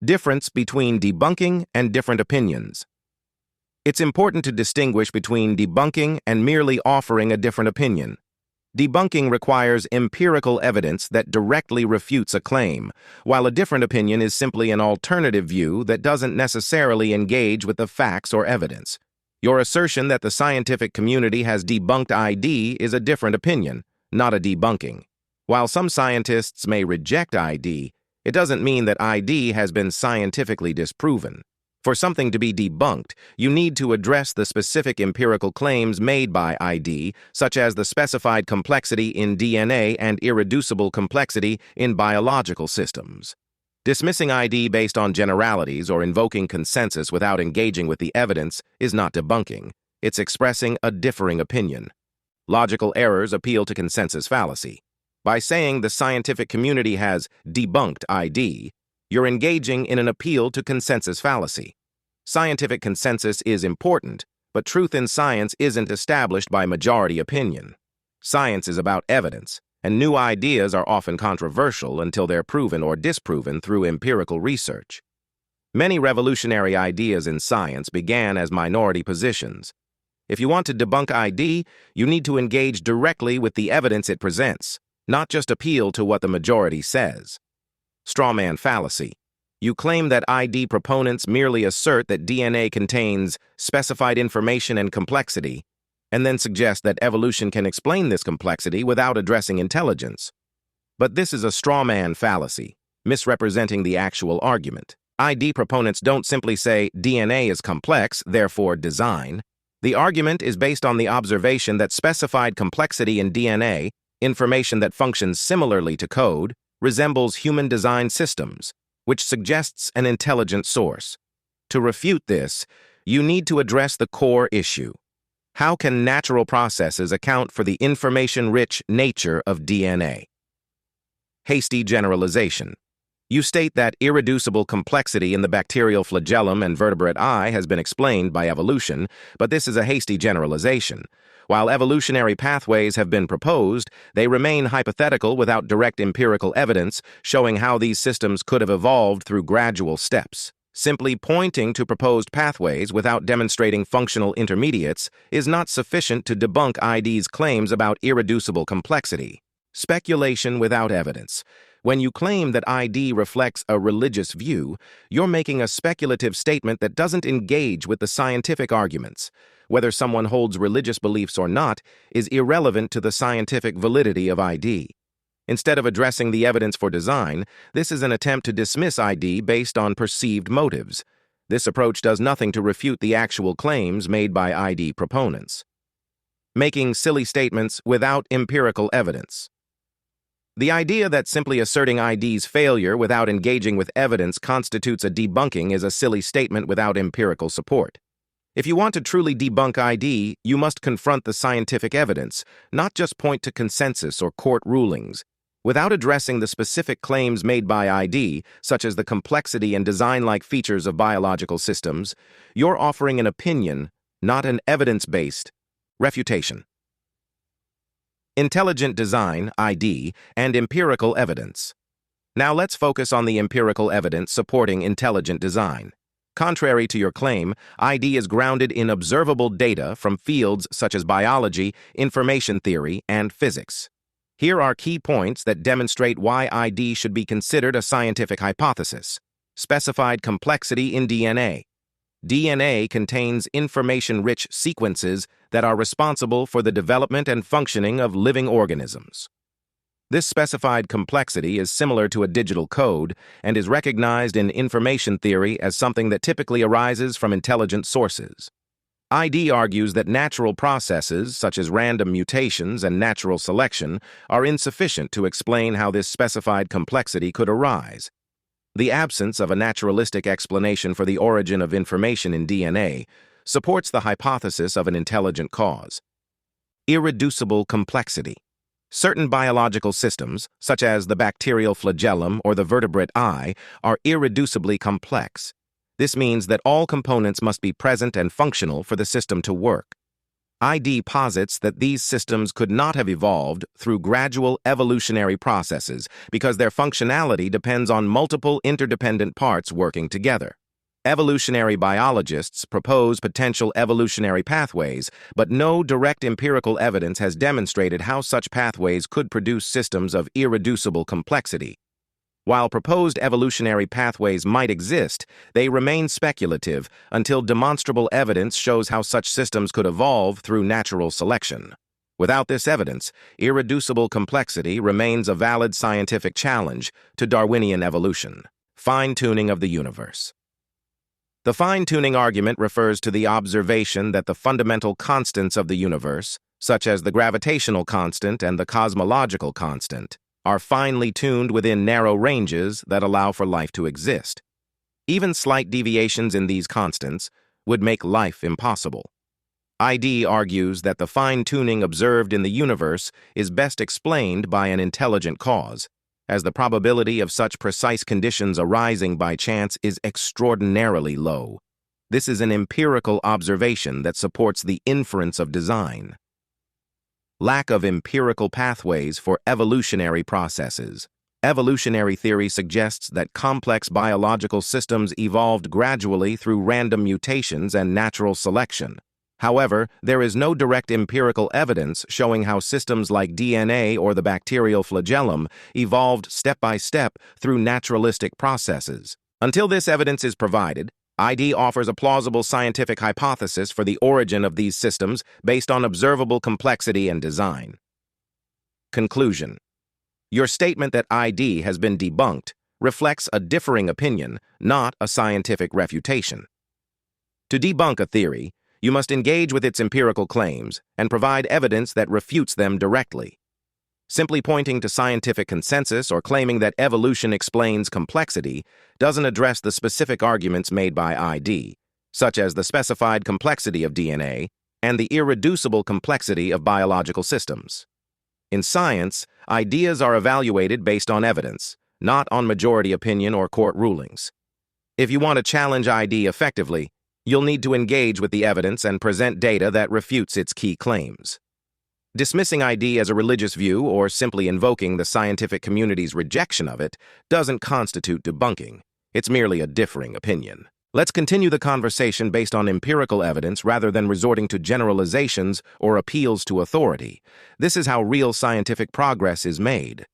Difference between debunking and different opinions. It's important to distinguish between debunking and merely offering a different opinion. Debunking requires empirical evidence that directly refutes a claim, while a different opinion is simply an alternative view that doesn't necessarily engage with the facts or evidence. Your assertion that the scientific community has debunked ID is a different opinion, not a debunking. While some scientists may reject ID, it doesn't mean that ID has been scientifically disproven. For something to be debunked, you need to address the specific empirical claims made by ID, such as the specified complexity in DNA and irreducible complexity in biological systems. Dismissing ID based on generalities or invoking consensus without engaging with the evidence is not debunking. It's expressing a differing opinion. Logical errors appeal to consensus fallacy. By saying the scientific community has debunked ID, you're engaging in an appeal to consensus fallacy. Scientific consensus is important, but truth in science isn't established by majority opinion. Science is about evidence, and new ideas are often controversial until they're proven or disproven through empirical research. Many revolutionary ideas in science began as minority positions. If you want to debunk ID, you need to engage directly with the evidence it presents, not just appeal to what the majority says. Strawman fallacy. You claim that ID proponents merely assert that DNA contains specified information and complexity, and then suggest that evolution can explain this complexity without addressing intelligence. But this is a strawman fallacy, misrepresenting the actual argument. ID proponents don't simply say DNA is complex, therefore design. The argument is based on the observation that specified complexity in DNA, information that functions similarly to code, resembles human design systems, which suggests an intelligent source. To refute this, you need to address the core issue. How can natural processes account for the information-rich nature of DNA? Hasty generalization. You state that irreducible complexity in the bacterial flagellum and vertebrate eye has been explained by evolution, but this is a hasty generalization. While evolutionary pathways have been proposed, they remain hypothetical without direct empirical evidence showing how these systems could have evolved through gradual steps. Simply pointing to proposed pathways without demonstrating functional intermediates is not sufficient to debunk ID's claims about irreducible complexity. Speculation without evidence. When you claim that ID reflects a religious view, you're making a speculative statement that doesn't engage with the scientific arguments. Whether someone holds religious beliefs or not is irrelevant to the scientific validity of ID. Instead of addressing the evidence for design, this is an attempt to dismiss ID based on perceived motives. This approach does nothing to refute the actual claims made by ID proponents. Making silly statements without empirical evidence. The idea that simply asserting ID's failure without engaging with evidence constitutes a debunking is a silly statement without empirical support. If you want to truly debunk ID, you must confront the scientific evidence, not just point to consensus or court rulings. Without addressing the specific claims made by ID, such as the complexity and design-like features of biological systems, you're offering an opinion, not an evidence-based refutation. Intelligent design, ID, and empirical evidence. Now let's focus on the empirical evidence supporting intelligent design. Contrary to your claim, ID is grounded in observable data from fields such as biology, information theory, and physics. Here are key points that demonstrate why ID should be considered a scientific hypothesis. Specified complexity in DNA. DNA contains information-rich sequences that are responsible for the development and functioning of living organisms. This specified complexity is similar to a digital code and is recognized in information theory as something that typically arises from intelligent sources. ID argues that natural processes, such as random mutations and natural selection, are insufficient to explain how this specified complexity could arise. The absence of a naturalistic explanation for the origin of information in DNA supports the hypothesis of an intelligent cause. Irreducible complexity. Certain biological systems, such as the bacterial flagellum or the vertebrate eye, are irreducibly complex. This means that all components must be present and functional for the system to work. ID posits that these systems could not have evolved through gradual evolutionary processes because their functionality depends on multiple interdependent parts working together. Evolutionary biologists propose potential evolutionary pathways, but no direct empirical evidence has demonstrated how such pathways could produce systems of irreducible complexity. While proposed evolutionary pathways might exist, they remain speculative until demonstrable evidence shows how such systems could evolve through natural selection. Without this evidence, irreducible complexity remains a valid scientific challenge to Darwinian evolution. Fine-tuning of the universe. The fine-tuning argument refers to the observation that the fundamental constants of the universe, such as the gravitational constant and the cosmological constant, are finely tuned within narrow ranges that allow for life to exist. Even slight deviations in these constants would make life impossible. ID argues that the fine-tuning observed in the universe is best explained by an intelligent cause, as the probability of such precise conditions arising by chance is extraordinarily low. This is an empirical observation that supports the inference of design. Lack of empirical pathways for evolutionary processes. Evolutionary theory suggests that complex biological systems evolved gradually through random mutations and natural selection. However, there is no direct empirical evidence showing how systems like DNA or the bacterial flagellum evolved step by step through naturalistic processes. Until this evidence is provided, ID offers a plausible scientific hypothesis for the origin of these systems based on observable complexity and design. Conclusion. Your statement that ID has been debunked reflects a differing opinion, not a scientific refutation. To debunk a theory, you must engage with its empirical claims and provide evidence that refutes them directly. Simply pointing to scientific consensus or claiming that evolution explains complexity doesn't address the specific arguments made by ID, such as the specified complexity of DNA and the irreducible complexity of biological systems. In science, ideas are evaluated based on evidence, not on majority opinion or court rulings. If you want to challenge ID effectively, you'll need to engage with the evidence and present data that refutes its key claims. Dismissing ID as a religious view or simply invoking the scientific community's rejection of it doesn't constitute debunking. It's merely a differing opinion. Let's continue the conversation based on empirical evidence rather than resorting to generalizations or appeals to authority. This is how real scientific progress is made.